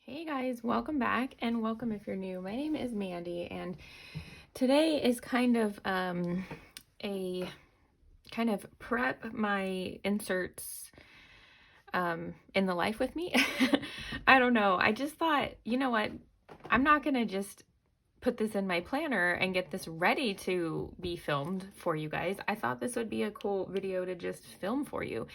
Hey guys, welcome back and welcome if you're new. My name is Mandy and today is kind of a kind of prep my inserts in the life with me. I don't know. I just thought, you know what? I'm not going to just put this in my planner and get this ready to be filmed for you guys. I thought this would be a cool video to just film for you.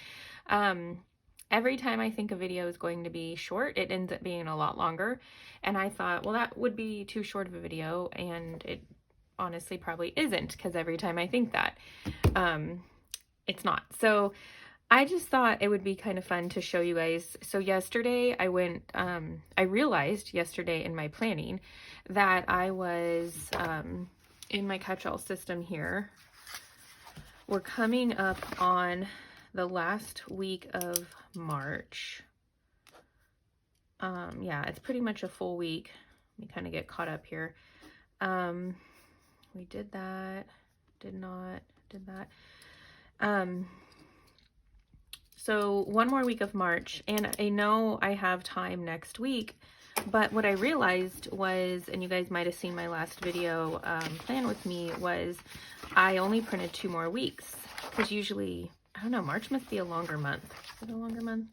Every time I think a video is going to be short, it ends up being a lot longer. And I thought, well, that would be too short of a video. And it honestly probably isn't, because every time I think that, it's not. So I just thought it would be kind of fun to show you guys. So yesterday I realized yesterday in my planning that I was in my catch-all system here. We're coming up on the last week of March. Yeah, it's pretty much a full week. Let me kind of get caught up here. We did that, did that. So one more week of March, and I know I have time next week, but what I realized was, and you guys might have seen my last video plan with me, was I only printed 2 more weeks, because usually, I don't know, March must be a longer month. Is it a longer month?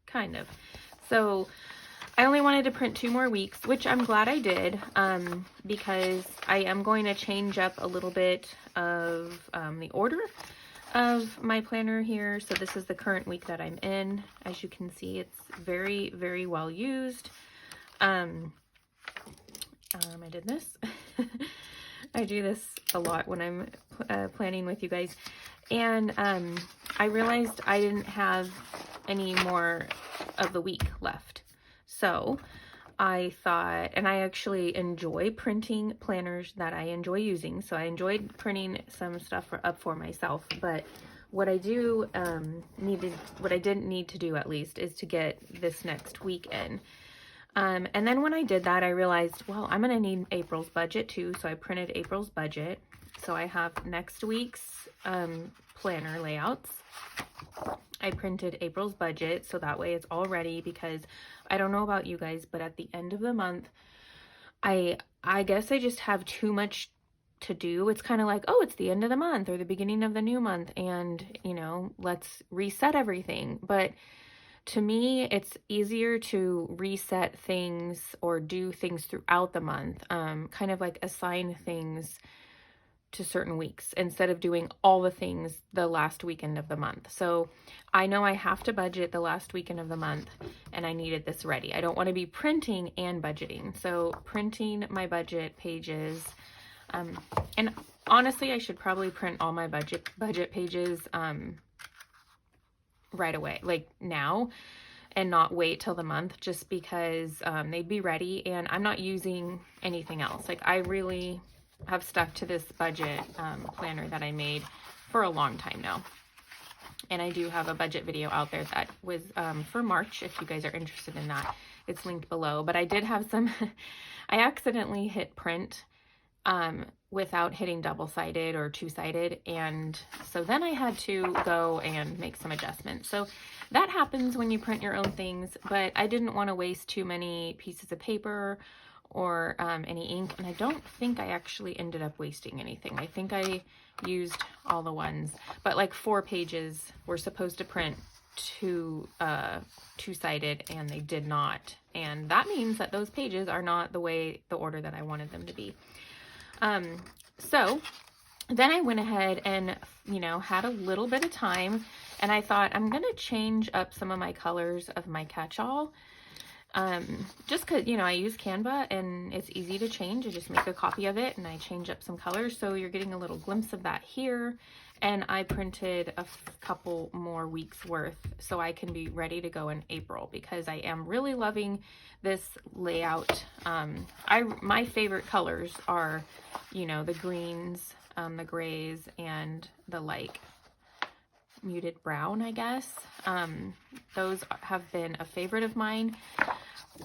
Kind of. So I only wanted to print 2 more weeks, which I'm glad I did, because I am going to change up a little bit of the order of my planner here. So this is the current week that I'm in. As you can see, it's very, very well used. I did this. I do this a lot when I'm planning with you guys. And I realized I didn't have any more of the week left. So I thought, and I actually enjoy printing planners that I enjoy using. So I enjoyed printing some stuff up for myself. But what I didn't need to do, at least, is to get this next week in. And then when I did that, I realized, well, I'm going to need April's budget too. So I printed April's budget. So I have next week's planner layouts. I printed April's budget, so that way it's all ready, because I don't know about you guys, but at the end of the month, I guess I just have too much to do. It's kind of like, oh, it's the end of the month or the beginning of the new month, and, you know, let's reset everything. But to me, it's easier to reset things or do things throughout the month, kind of like assign things to certain weeks instead of doing all the things the last weekend of the month. So I know I have to budget the last weekend of the month, and I needed this ready. I don't want to be printing and budgeting. So printing my budget pages, and honestly, I should probably print all my budget pages right away, like now, and not wait till the month, just because they'd be ready and I'm not using anything else. Like, I really have stuck to this budget planner that I made for a long time now. And I do have a budget video out there that was for March, if you guys are interested in that. It's linked below. But I did have some, I accidentally hit print without hitting double-sided or two-sided. And so then I had to go and make some adjustments. So that happens when you print your own things, but I didn't want to waste too many pieces of paper or any ink, and I don't think I actually ended up wasting anything. I think I used all the ones, but like 4 pages were supposed to print two-sided, and they did not, and that means that those pages are not the order that I wanted them to be. So then I went ahead and, you know, had a little bit of time, and I thought, I'm gonna change up some of my colors of my catch-all. Just because, you know, I use Canva and it's easy to change. I just make a copy of it and I change up some colors. So you're getting a little glimpse of that here. And I printed a couple more weeks worth so I can be ready to go in April, because I am really loving this layout. My favorite colors are, you know, the greens, the grays, and the like muted brown, I guess. Those have been a favorite of mine.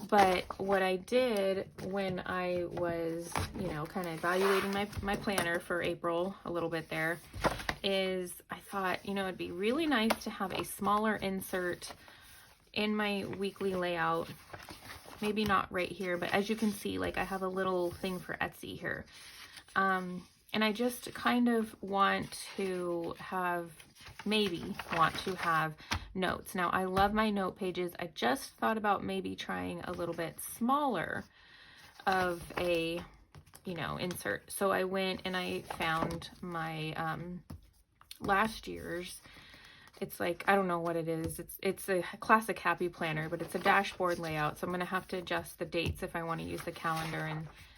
But what I did when I was, you know, kind of evaluating my planner for April a little bit there, is I thought, you know, it'd be really nice to have a smaller insert in my weekly layout maybe not right here, but as you can see, like I have a little thing for Etsy here. And I just kind of want to have, maybe want to have notes. Now, I love my note pages. I just thought about maybe trying a little bit smaller of a, you know, insert. So I went and I found my last year's. It's like, I don't know what it is. It's a classic Happy Planner, but it's a dashboard layout. So I'm going to have to adjust the dates if I want to use the calendar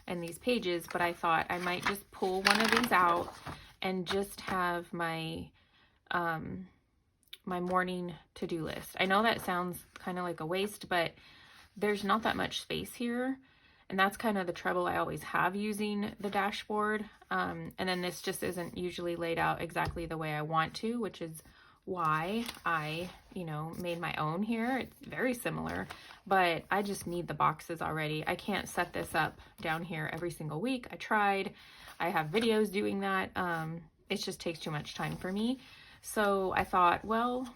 and these pages. But I thought I might just pull one of these out and just have my my morning to-do list. I know that sounds kind of like a waste, but there's not that much space here. And that's kind of the trouble I always have using the dashboard. And then this just isn't usually laid out exactly the way I want to, which is why I, you know, made my own here. It's very similar, but I just need the boxes already. I can't set this up down here every single week. I tried. I have videos doing that. It just takes too much time for me. So I thought, well,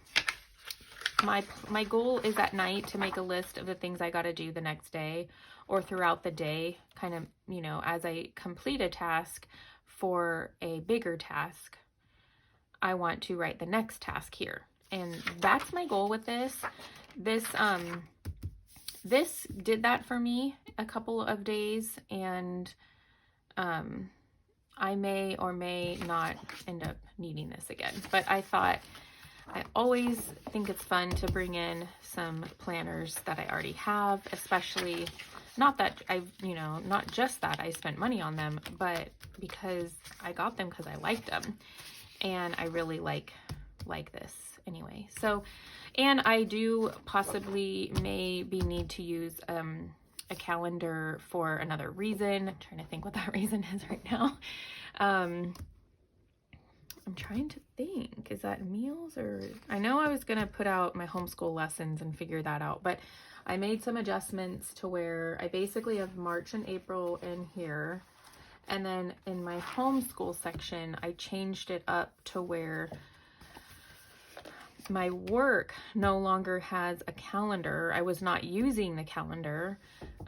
my goal is at night to make a list of the things I got to do the next day or throughout the day, kind of, you know, as I complete a task for a bigger task, I want to write the next task here. And that's my goal with this. This did that for me a couple of days, and I may or may not end up needing this again. But I thought, I always think it's fun to bring in some planners that I already have, especially not that you know, not just that I spent money on them, but because I got them because I liked them. And I really like this anyway. So, and I do possibly maybe need to use a calendar for another reason. I'm trying to think what that reason is right now. I'm trying to think, is that meals or, I know I was going to put out my homeschool lessons and figure that out, but I made some adjustments to where I basically have March and April in here. And then in my homeschool section, I changed it up to where my work no longer has a calendar. I was not using the calendar.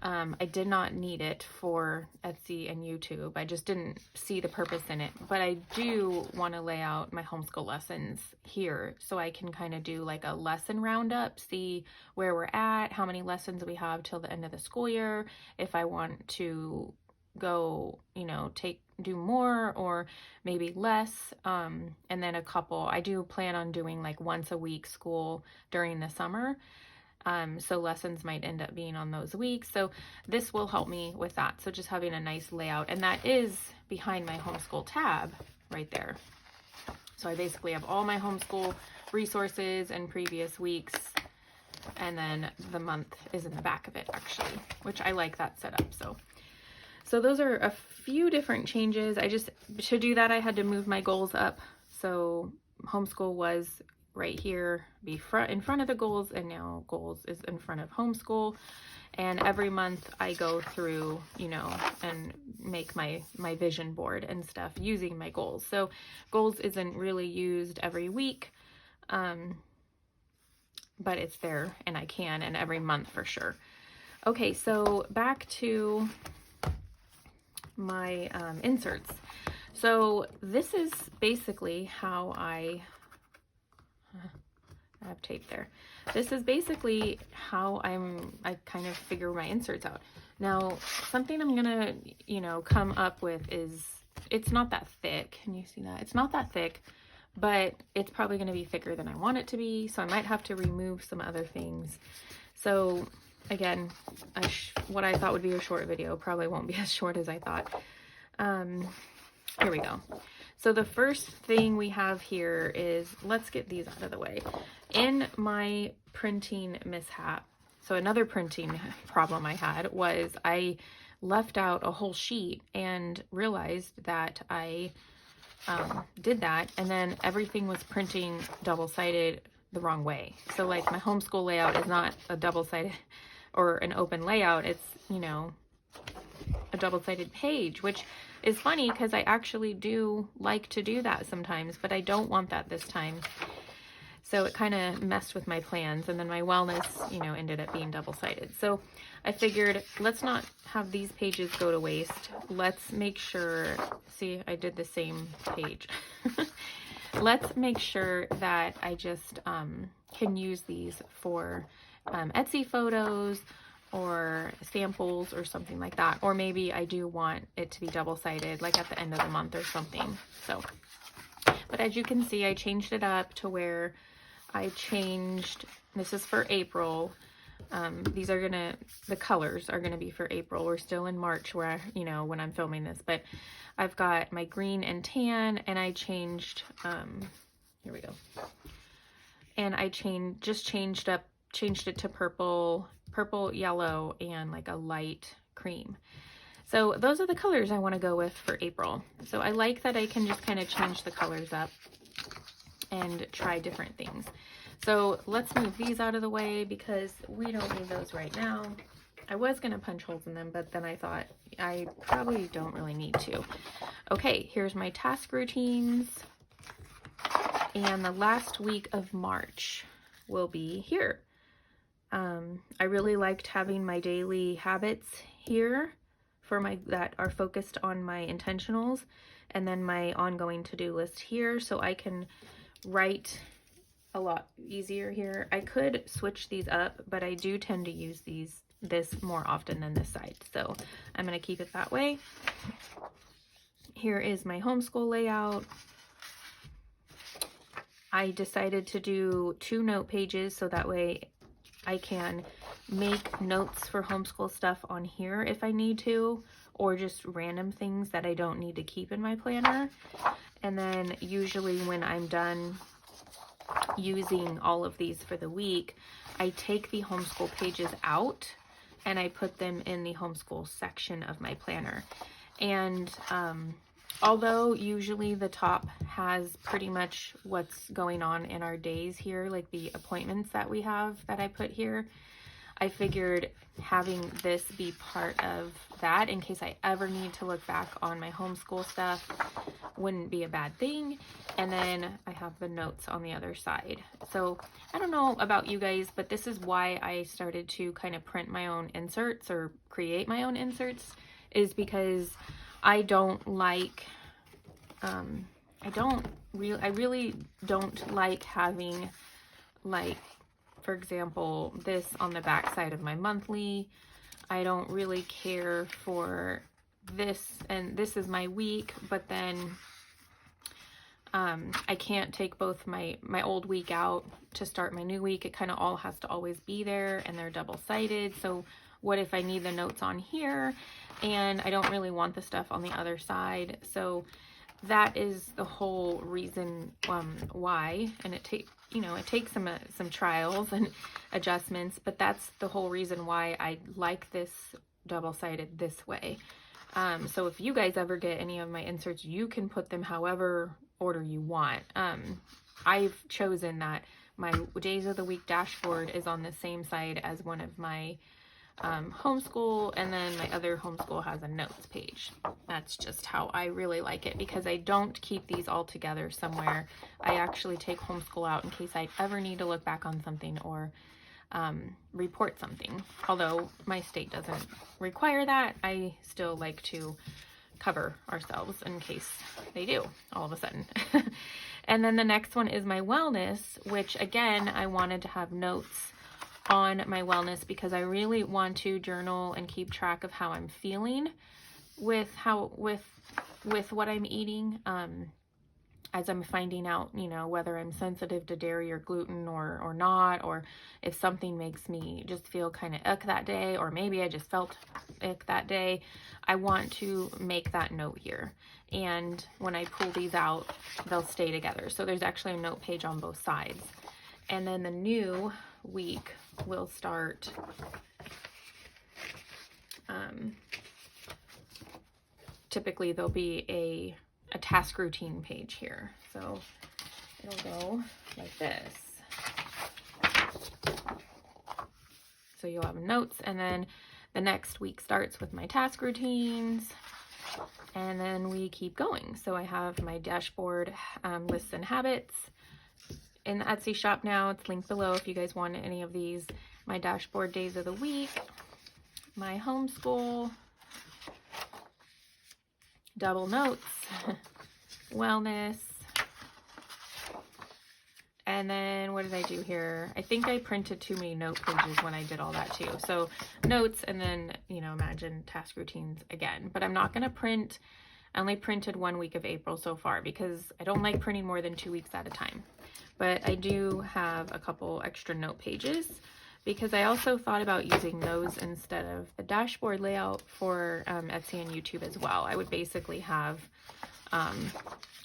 I did not need it for Etsy and YouTube. I just didn't see the purpose in it. But I do want to lay out my homeschool lessons here so I can kind of do like a lesson roundup, see where we're at, how many lessons we have till the end of the school year, if I want to go, you know, do more or maybe less, and then a couple. I do plan on doing like once a week school during the summer, so lessons might end up being on those weeks. So this will help me with that. So just having a nice layout, and that is behind my homeschool tab right there. So I basically have all my homeschool resources and previous weeks, and then the month is in the back of it actually, which I like that setup. So those are a few different changes. To do that, I had to move my goals up. So homeschool was right here, in front of the goals, and now goals is in front of homeschool. And every month I go through, you know, and make my vision board and stuff using my goals. So goals isn't really used every week, but it's there and I can, and every month for sure. Okay, so back to my inserts. So this is basically how I have tape there. This is basically how I kind of figure my inserts out. Now, something I'm gonna, you know, come up with is, it's not that thick. Can you see that? It's not that thick, but it's probably gonna be thicker than I want it to be. So I might have to remove some other things. So again, what I thought would be a short video probably won't be as short as I thought. Here we go. So the first thing we have here is, let's get these out of the way. In my printing mishap, so another printing problem I had was I left out a whole sheet and realized that I did that, and then everything was printing double-sided the wrong way. So like my homeschool layout is not a double-sided or an open layout, it's, you know, a double-sided page, which is funny because I actually do like to do that sometimes, but I don't want that this time. So it kind of messed with my plans, and then my wellness, you know, ended up being double-sided. So I figured, let's not have these pages go to waste. Let's make sure, see, I did the same page. Let's make sure that I just can use these for Etsy photos or samples or something like that. Or maybe I do want it to be double-sided, like at the end of the month or something. So, but as you can see, I changed it up to where I changed, this is for April. These are the colors are gonna be for April. We're still in March where, you know, when I'm filming this, but I've got my green and tan, and I changed, here we go. And I changed it to purple, yellow, and like a light cream. So those are the colors I want to go with for April. So I like that I can just kind of change the colors up and try different things. So let's move these out of the way because we don't need those right now. I was going to punch holes in them, but then I thought I probably don't really need to. Okay, here's my task routines. And the last week of March will be here. I really liked having my daily habits here for that are focused on my intentionals, and then my ongoing to-do list here, so I can write a lot easier here. I could switch these up, but I do tend to use this more often than this side, so I'm going to keep it that way. Here is my homeschool layout. I decided to do 2 note pages so that way I can make notes for homeschool stuff on here if I need to, or just random things that I don't need to keep in my planner. And then usually when I'm done using all of these for the week, I take the homeschool pages out and I put them in the homeschool section of my planner. And although usually the top has pretty much what's going on in our days here, like the appointments that we have that I put here, I figured having this be part of that in case I ever need to look back on my homeschool stuff wouldn't be a bad thing. And then I have the notes on the other side. So I don't know about you guys, but this is why I started to kind of print my own inserts or create my own inserts, is because I don't like, I really don't like having, like, for example, this on the back side of my monthly. I don't really care for this, and this is my week, but then I can't take both my old week out to start my new week. It kind of all has to always be there, and they're double-sided. So what if I need the notes on here and I don't really want the stuff on the other side? So that is the whole reason why, and it takes some trials and adjustments, but that's the whole reason why I like this double-sided this way. So if you guys ever get any of my inserts, you can put them however order you want. I've chosen that my days of the week dashboard is on the same side as one of my homeschool, and then my other homeschool has a notes page. That's just how I really like it, because I don't keep these all together somewhere. I actually take homeschool out in case I ever need to look back on something or report something. Although my state doesn't require that, I still like to cover ourselves in case they do all of a sudden. And then the next one is my wellness, which again, I wanted to have notes on my wellness because I really want to journal and keep track of how I'm feeling with what I'm eating, as I'm finding out, whether I'm sensitive to dairy or gluten or not, or if something makes me just feel kind of ick that day, or maybe I just felt ick that day. I want to make that note here. And when I pull these out, they'll stay together. So there's actually a note page on both sides. And then the new week will start typically there'll be a task routine page here. So it'll go like this. So you'll have notes, and then the next week starts with my task routines, and then we keep going. So I have my dashboard, lists and habits. in the Etsy shop now. It's linked below if you guys want any of these. My dashboard days of the week, my homeschool, double notes, wellness, and then what did I do here? I think I printed too many note pages when I did all that too. So notes, and then, you know, imagine task routines again. But I'm not going to print. I only printed 1 week of April so far because I don't like printing more than 2 weeks at a time. But I do have a couple extra note pages because I also thought about using those instead of the dashboard layout for Etsy and YouTube as well. I would basically have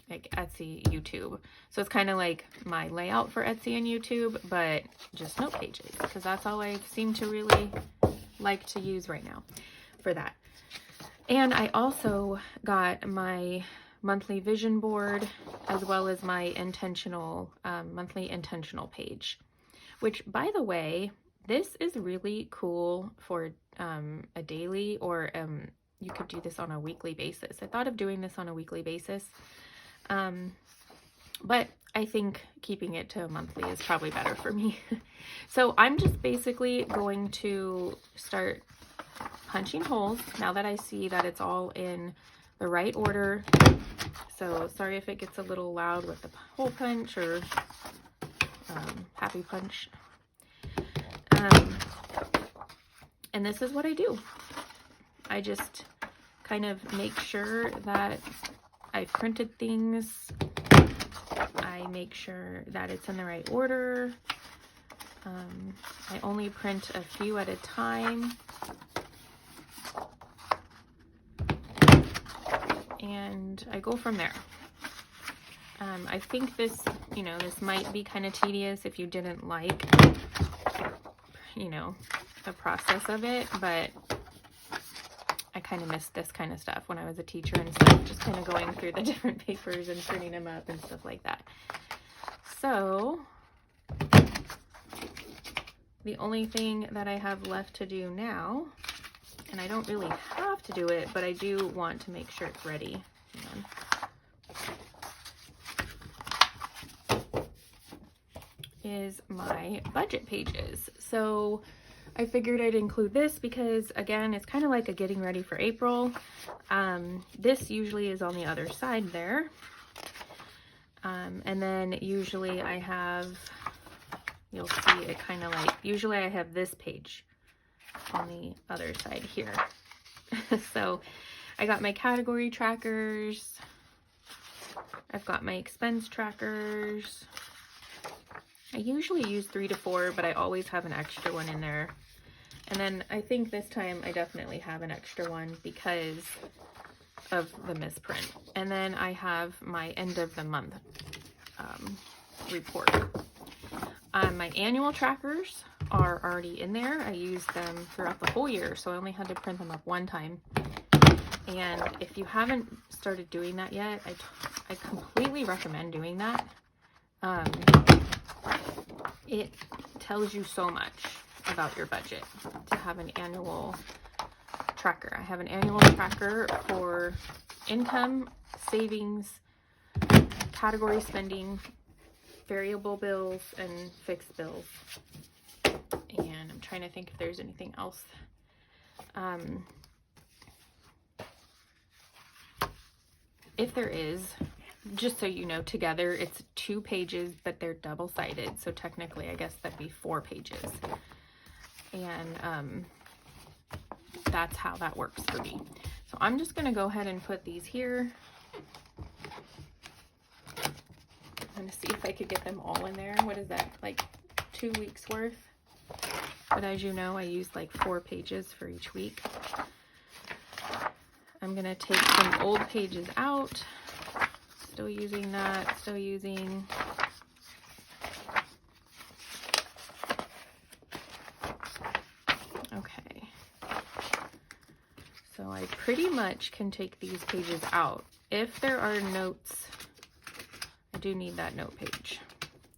like Etsy, YouTube. So it's kind of like my layout for Etsy and YouTube, but just note pages, because that's all I seem to really like to use right now for that. And I also got my monthly vision board as well as my intentional monthly intentional page, which, by the way, this is really cool for a daily, or you could do this on a weekly basis. I thought of doing this on a weekly basis, but I think keeping it to a monthly is probably better for me. So I'm just basically going to start punching holes now that I see that it's all in the right order. So sorry if it gets a little loud with the hole punch or happy punch. And this is what I do. I just kind of make sure that I've printed things. I make sure that it's in the right order. I only print a few at a time. And I go from there. I think this, you know, this might be kind of tedious if you didn't like, you know, the process of it, but I kind of missed this kind of stuff when I was a teacher and stuff, just kind of going through the different papers and printing them up and stuff like that. So the only thing that I have left to do now, and I don't really have to do it, but I do want to make sure it's ready. Hang on. Is my budget pages. So I figured I'd include this because, again, it's kind of like a getting ready for April. This usually is on the other side there. And then usually I have, you'll see it kind of like, usually I have this page on the other side here. So I got my category trackers. I've got my expense trackers. I usually use 3 to 4, but I always have an extra one in there. And then I think this time I definitely have an extra one because of the misprint. And then I have my end of the month report. My annual trackers are already in there. I used them throughout the whole year, so I only had to print them up one time. And if you haven't started doing that yet, I completely recommend doing that. It tells you so much about your budget to have an annual tracker. I have an annual tracker for income, savings, category spending, variable bills, and fixed bills. And I'm trying to think if there's anything else. If there is, just so you know, together it's 2 pages, but they're double-sided. So technically, I guess that'd be 4 pages. And that's how that works for me. So I'm just going to go ahead and put these here. I'm going to see if I could get them all in there. What is that, like 2 weeks worth? But as you know, I use like 4 pages for each week. I'm going to take some old pages out. Still using that, still using. Okay. So I pretty much can take these pages out. If there are notes, I do need that note page.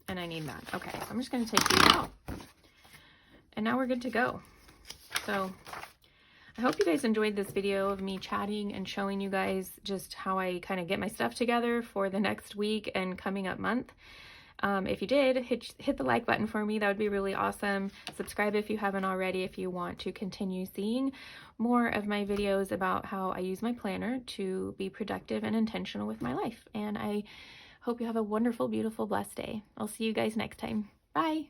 And I need that. Okay, so I'm just going to take these out. And now we're good to go. So I hope you guys enjoyed this video of me chatting and showing you guys just how I kind of get my stuff together for the next week and coming up month. If you did, hit the like button for me. That would be really awesome. Subscribe if you haven't already if you want to continue seeing more of my videos about how I use my planner to be productive and intentional with my life. And I hope you have a wonderful, beautiful, blessed day. I'll see you guys next time. Bye.